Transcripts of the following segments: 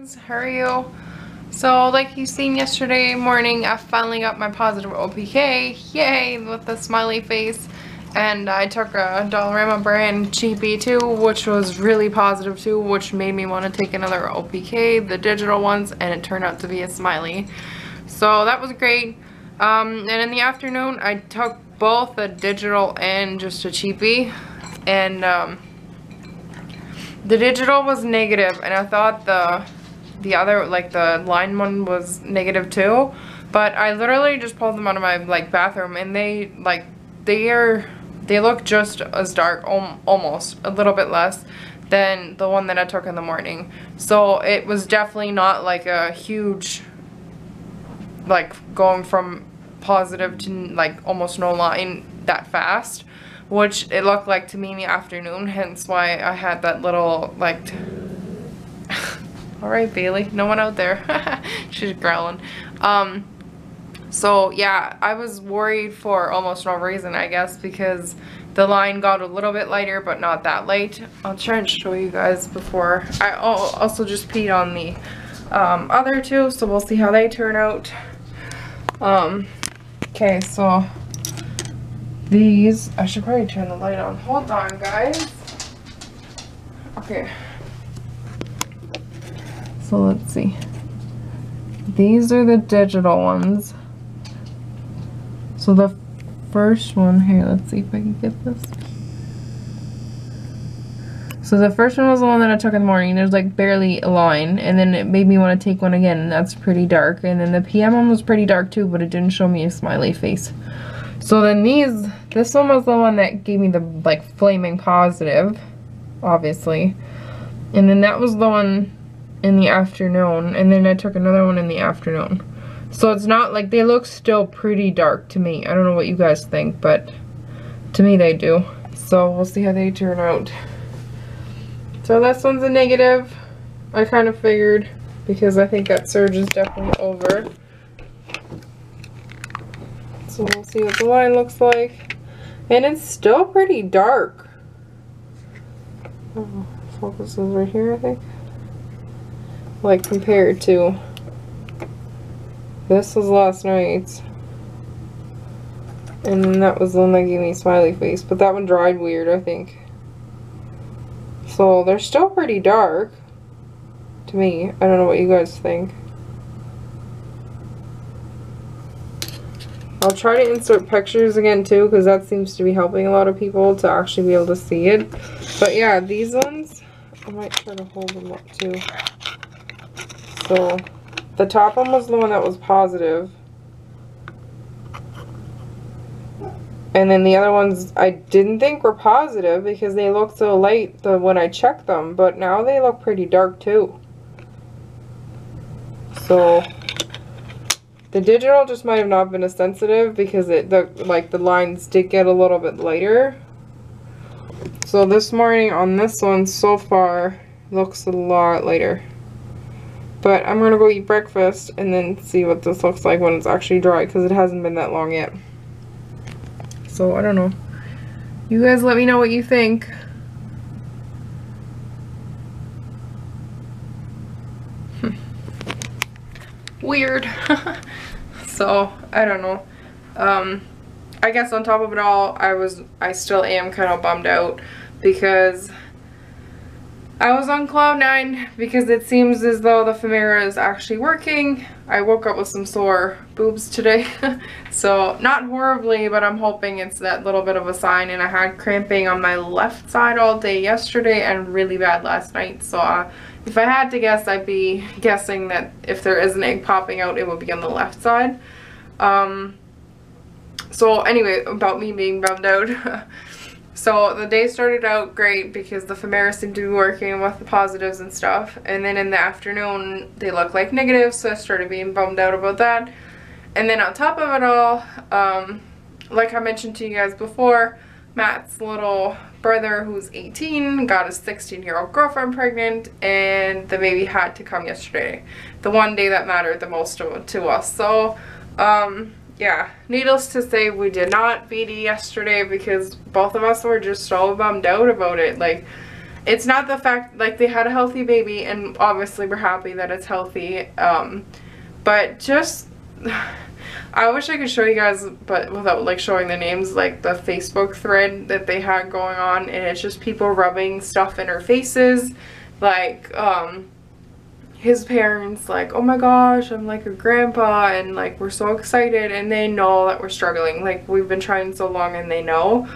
loves, how are you? So like you seen yesterday morning, I finally got my positive OPK, yay, with the smiley face. And I took a Dollarama brand cheapie too, which was really positive too, which made me want to take another OPK, the digital ones, and it turned out to be a smiley. So that was great. And in the afternoon I took both a digital and just a cheapie, and the digital was negative, and I thought the other, like the line one, was negative too. But I literally just pulled them out of my like bathroom, and they look just as dark, almost a little bit less than the one that I took in the morning. So it was definitely not like a huge, like going from positive to like almost no line that fast, which it looked like to me in the afternoon, hence why I had that little like alright Bailey, no one out there. She's growling. So yeah, I was worried for almost no reason, I guess, because the line got a little bit lighter but not that light. I'll try and show you guys before. I also just peed on the other two, so we'll see how they turn out. Okay, so these, I should probably turn the light on. Hold on, guys. Okay. So let's see. These are the digital ones. So the first one here, let's see if I can get this. So the first one was the one that I took in the morning. There's like barely a line, and then it made me want to take one again, and that's pretty dark. And then the PM one was pretty dark too, but it didn't show me a smiley face. So then this one was the one that gave me the like flaming positive, obviously. And then that was the one in the afternoon, and then I took another one in the afternoon. So it's not like, they look still pretty dark to me. I don't know what you guys think, but to me they do. So we'll see how they turn out. So this one's a negative. I kind of figured, because I think that surge is definitely over. So we'll see what the line looks like. And it's still pretty dark. Oh, focus is right here, I think. Like compared to this was last night's, and then that was the one that gave me a smiley face, but that one dried weird, I think. So they're still pretty dark to me. I don't know what you guys think. I'll try to insert pictures again too, because that seems to be helping a lot of people to actually be able to see it. But yeah, these ones, I might try to hold them up too. So the top one was the one that was positive, and then the other ones I didn't think were positive because they looked so light when I checked them, but now they look pretty dark too. So the digital just might have not been as sensitive, because the lines did get a little bit lighter. So this morning on this one so far looks a lot lighter. But I'm gonna go eat breakfast and then see what this looks like when it's actually dry, because it hasn't been that long yet. So I don't know. You guys let me know what you think. Weird. So I don't know. I guess on top of it all, I still am kind of bummed out, because I was on cloud 9, because it seems as though the Femera is actually working. I woke up with some sore boobs today. So not horribly, but I'm hoping it's that little bit of a sign. And I had cramping on my left side all day yesterday and really bad last night. So if I had to guess, I'd be guessing that if there is an egg popping out, it would be on the left side. So anyway, about me being bummed out. So the day started out great, because the Femera seemed to be working with the positives and stuff. And then in the afternoon, they looked like negatives, so I started being bummed out about that. And then on top of it all, like I mentioned to you guys before, Matt's little brother, who's 18, got his 16-year-old girlfriend pregnant, and the baby had to come yesterday. The one day that mattered the most to us. So, yeah, needless to say, we did not BD yesterday, because both of us were just so bummed out about it. Like, it's not the fact, like, they had a healthy baby, and obviously we're happy that it's healthy, but just, I wish I could show you guys, but without, like, showing the names, like, the Facebook thread that they had going on, and it's just people rubbing stuff in her faces, like, his parents, like, oh my gosh, I'm like a grandpa, and like, we're so excited, and they know that we're struggling, like, we've been trying so long, and they know.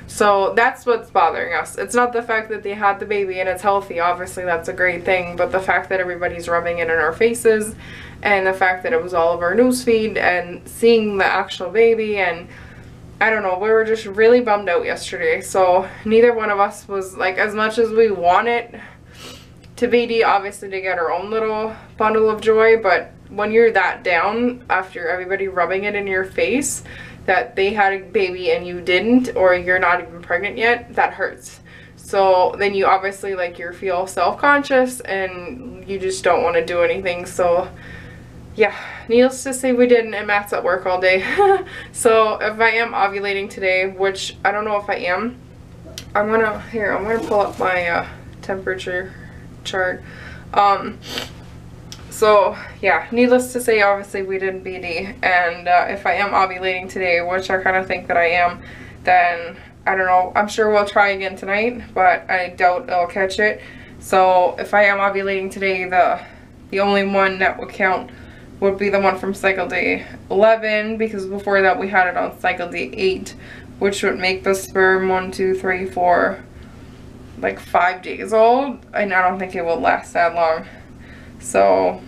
So that's what's bothering us. It's not the fact that they had the baby and it's healthy, obviously that's a great thing, but the fact that everybody's rubbing it in our faces, and the fact that it was all over our newsfeed, and seeing the actual baby, and I don't know, we were just really bummed out yesterday. So neither one of us was, like, as much as we wanted to BD, obviously, to get our own little bundle of joy, but when you're that down after everybody rubbing it in your face that they had a baby and you didn't, or you're not even pregnant yet, that hurts. So then you obviously, like, you feel self-conscious and you just don't want to do anything. So yeah, needless to say, we didn't, and Matt's at work all day. So if I am ovulating today, which I don't know if I am, I'm gonna pull up my temperature chart. So yeah, needless to say, obviously we didn't BD, and if I am ovulating today, which I kind of think that I am, then I don't know, I'm sure we'll try again tonight, but I doubt I'll catch it. So if I am ovulating today, the only one that would count would be the one from cycle day 11, because before that we had it on cycle day 8, which would make the sperm 1, 2, 3, 4, like 5 days old, and I don't think it will last that long. So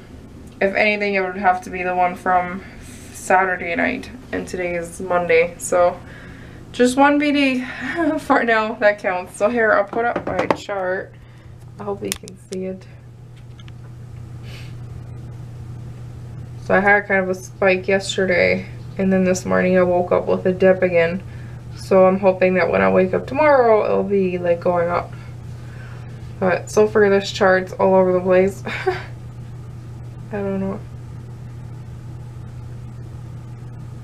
if anything, it would have to be the one from Saturday night, and today is Monday, so just one BD for now, that counts. So here, I'll put up my chart. I hope you can see it. So I had kind of a spike yesterday, and then this morning I woke up with a dip again. So I'm hoping that when I wake up tomorrow, it'll be like going up. But so far this chart's all over the place. I don't know.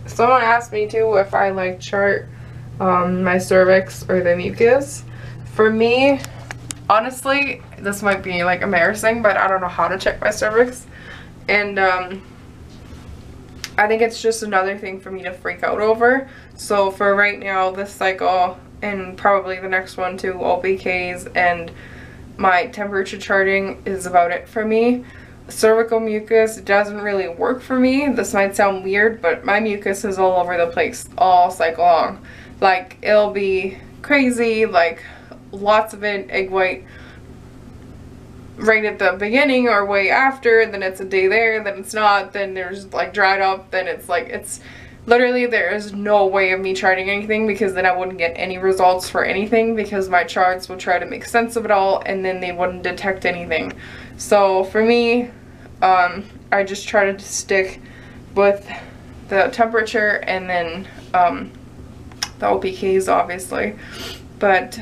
Someone asked me too if I like chart my cervix or the mucus. For me, honestly, this might be like embarrassing, but I don't know how to check my cervix. And I think it's just another thing for me to freak out over. So for right now, this cycle, and probably the next one too, OBKs and my temperature charting is about it for me. Cervical mucus doesn't really work for me. This might sound weird, but my mucus is all over the place all cycle long. Like, it'll be crazy, like lots of it, egg white right at the beginning or way after, then it's a day there, then it's not, then there's like dried up, then it's like, it's literally, there is no way of me charting anything, because then I wouldn't get any results for anything, because my charts would try to make sense of it all and then they wouldn't detect anything. So for me, I just try to stick with the temperature and then the OPKs, obviously. But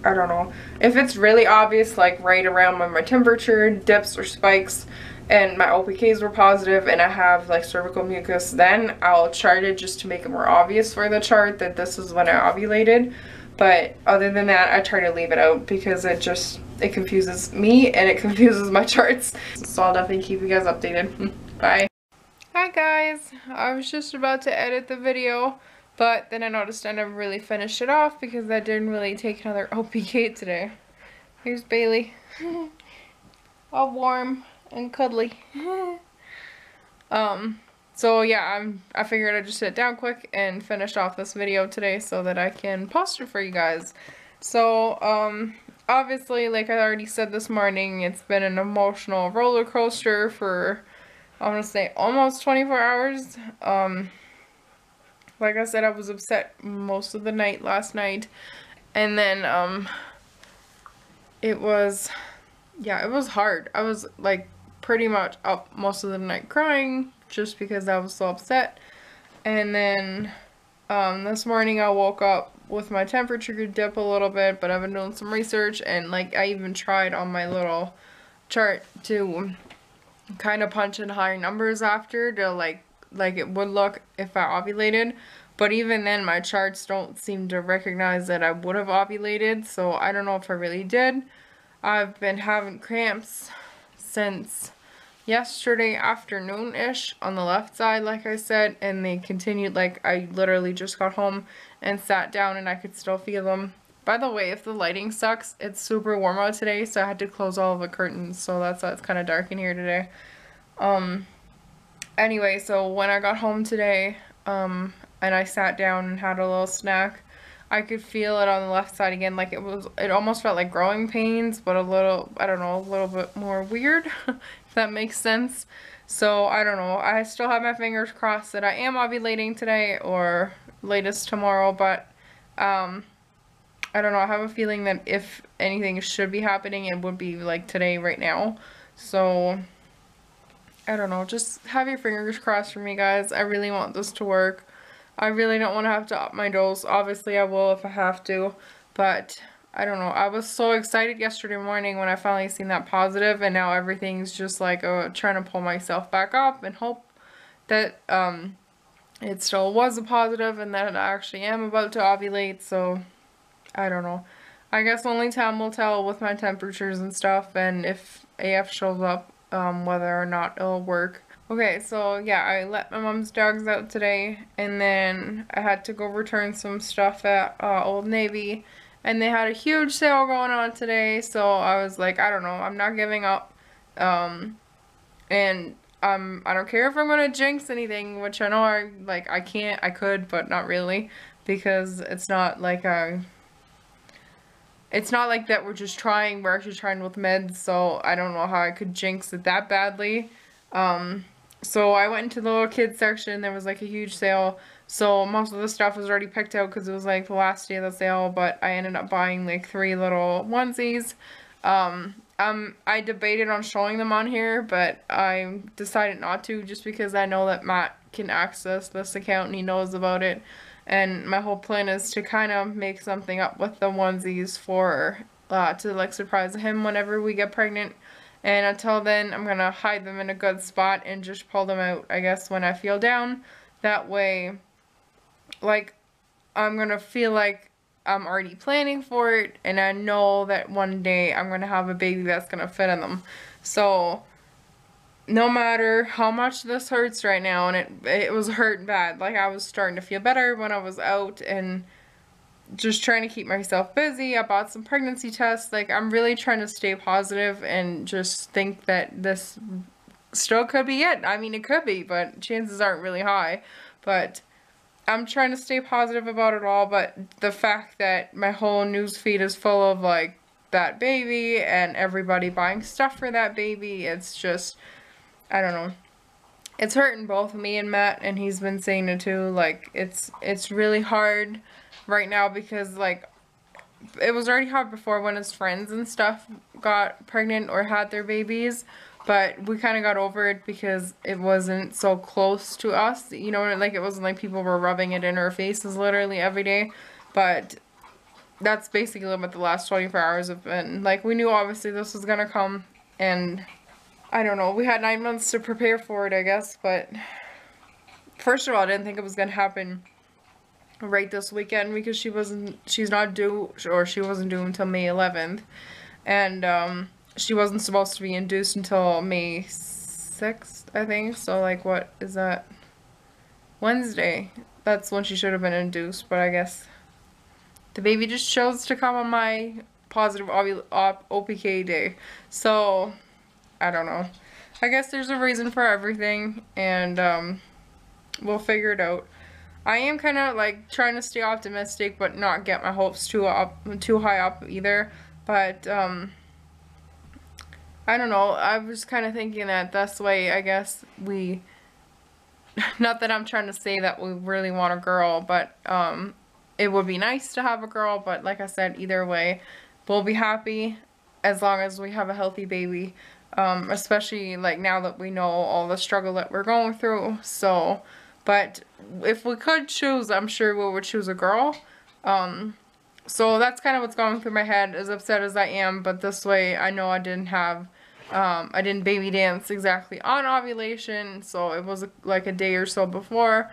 I don't know. If it's really obvious, like right around when my temperature dips or spikes and my OPKs were positive and I have like cervical mucus, then I'll chart it just to make it more obvious for the chart that this is when I ovulated. But other than that, I try to leave it out, because it confuses me and it confuses my charts. So I'll definitely keep you guys updated. Bye. Hi guys, I was just about to edit the video, but then I noticed I never really finished it off because I didn't really take another OPK today. Here's Bailey. All warm and cuddly. So yeah, I figured I'd just sit down quick and finish off this video today so that I can post it for you guys. So, obviously, like I already said this morning, it's been an emotional roller coaster for, I want to say, almost 24 hours. Like I said, I was upset most of the night last night. And then, it was hard. I was, like, pretty much up most of the night crying, just because I was so upset. And then this morning I woke up with my temperature dip a little bit, but I've been doing some research, and like I even tried on my little chart to kind of punch in higher numbers after to like it would look if I ovulated. But even then, my charts don't seem to recognize that I would have ovulated, so I don't know if I really did. I've been having cramps since yesterday afternoon-ish on the left side, like I said, and they continued. Like, I literally just got home and sat down and I could still feel them. By the way, if the lighting sucks, it's super warm out today, so I had to close all of the curtains, so that's why it's kind of dark in here today. Anyway, so when I got home today, and I sat down and had a little snack, I could feel it on the left side again. Like, it almost felt like growing pains, but a little, I don't know, a little bit more weird, if that makes sense. So, I don't know. I still have my fingers crossed that I am ovulating today or latest tomorrow, but, I don't know. I have a feeling that if anything should be happening, it would be like today, right now. So, I don't know. Just have your fingers crossed for me, guys. I really want this to work. I really don't want to have to up my dose. Obviously, I will if I have to. But, I don't know. I was so excited yesterday morning when I finally seen that positive. And now everything's just like trying to pull myself back up and hope that it still was a positive and that I actually am about to ovulate. So, I don't know. I guess only time will tell with my temperatures and stuff, and if AF shows up, whether or not it'll work. Okay, so yeah, I let my mom's dogs out today, and then I had to go return some stuff at Old Navy, and they had a huge sale going on today, so I was like, I don't know, I'm not giving up, and I don't care if I'm gonna jinx anything, which I know I could, but not really, because it's not like it's not like that we're just trying, we're actually trying with meds, so I don't know how I could jinx it that badly. So I went into the little kids section, there was like a huge sale, so most of the stuff was already picked out because it was like the last day of the sale, but I ended up buying like 3 little onesies. I debated on showing them on here, but I decided not to just because I know that Matt can access this account and he knows about it. And my whole plan is to kind of make something up with the onesies for, to like surprise him whenever we get pregnant. And until then, I'm going to hide them in a good spot and just pull them out, I guess, when I feel down. That way, like, I'm going to feel like I'm already planning for it. And I know that one day I'm going to have a baby that's going to fit in them. So, no matter how much this hurts right now, and it was hurting bad, like I was starting to feel better when I was out and just trying to keep myself busy. I bought some pregnancy tests. Like, I'm really trying to stay positive and just think that this still could be it. I mean, it could be, but chances aren't really high. But I'm trying to stay positive about it all, but the fact that my whole news feed is full of like that baby and everybody buying stuff for that baby, it's just, I don't know. It's hurting both me and Matt, and he's been saying it too. Like, it's really hard right now because, like, it was already hard before when his friends and stuff got pregnant or had their babies, but we kind of got over it because it wasn't so close to us. You know, like, it wasn't like people were rubbing it in our faces literally every day, but that's basically what the last 24 hours have been. Like, we knew obviously this was gonna come, and I don't know, we had 9 months to prepare for it, I guess, but first of all, I didn't think it was going to happen right this weekend because she's not due, or she wasn't due until May 11th, and she wasn't supposed to be induced until May 6th, I think, so like, what is that? Wednesday. That's when she should have been induced, but I guess the baby just chose to come on my positive OPK day, so I don't know. I guess there's a reason for everything, and we'll figure it out. I am kind of like trying to stay optimistic, but not get my hopes too high up either. But I don't know. I was kind of thinking that that's the way. I guess we. Not that I'm trying to say that we really want a girl, but it would be nice to have a girl. But like I said, either way, we'll be happy as long as we have a healthy baby. Especially like now that we know all the struggle that we're going through. So, but if we could choose, I'm sure we would choose a girl. So that's kind of what's going through my head, as upset as I am, but this way I know I didn't baby dance exactly on ovulation, so it was like a day or so before,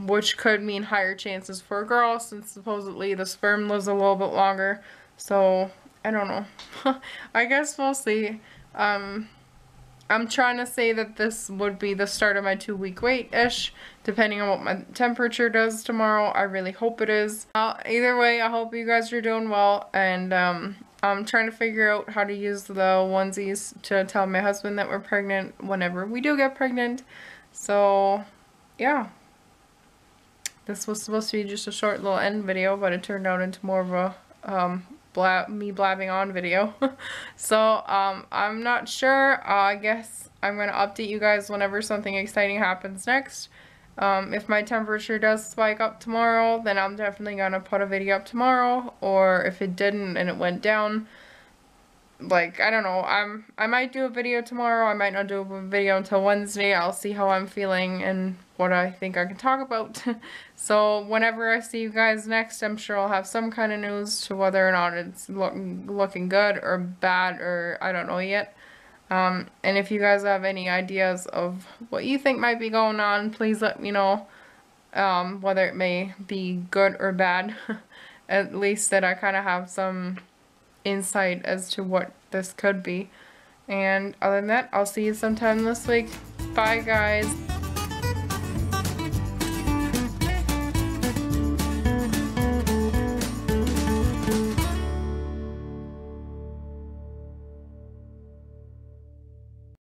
which could mean higher chances for a girl since supposedly the sperm lives a little bit longer. So I don't know. I guess we'll see. I'm trying to say that this would be the start of my 2-week wait-ish, depending on what my temperature does tomorrow. I really hope it is. Either way, I hope you guys are doing well, and I'm trying to figure out how to use the onesies to tell my husband that we're pregnant whenever we do get pregnant. So, yeah. This was supposed to be just a short little end video, but it turned out into more of a me blabbing on video. So I'm not sure. I guess I'm gonna update you guys whenever something exciting happens next. If my temperature does spike up tomorrow, then I'm definitely gonna put a video up tomorrow, or if it didn't and it went down, like, I don't know, I might do a video tomorrow, I might not do a video until Wednesday. I'll see how I'm feeling and what I think I can talk about. So whenever I see you guys next, I'm sure I'll have some kind of news to whether or not it's looking good or bad, or I don't know yet. And if you guys have any ideas of what you think might be going on, please let me know, whether it may be good or bad. At least that I kind of have some insight as to what this could be. And other than that, I'll see you sometime this week. Bye, guys.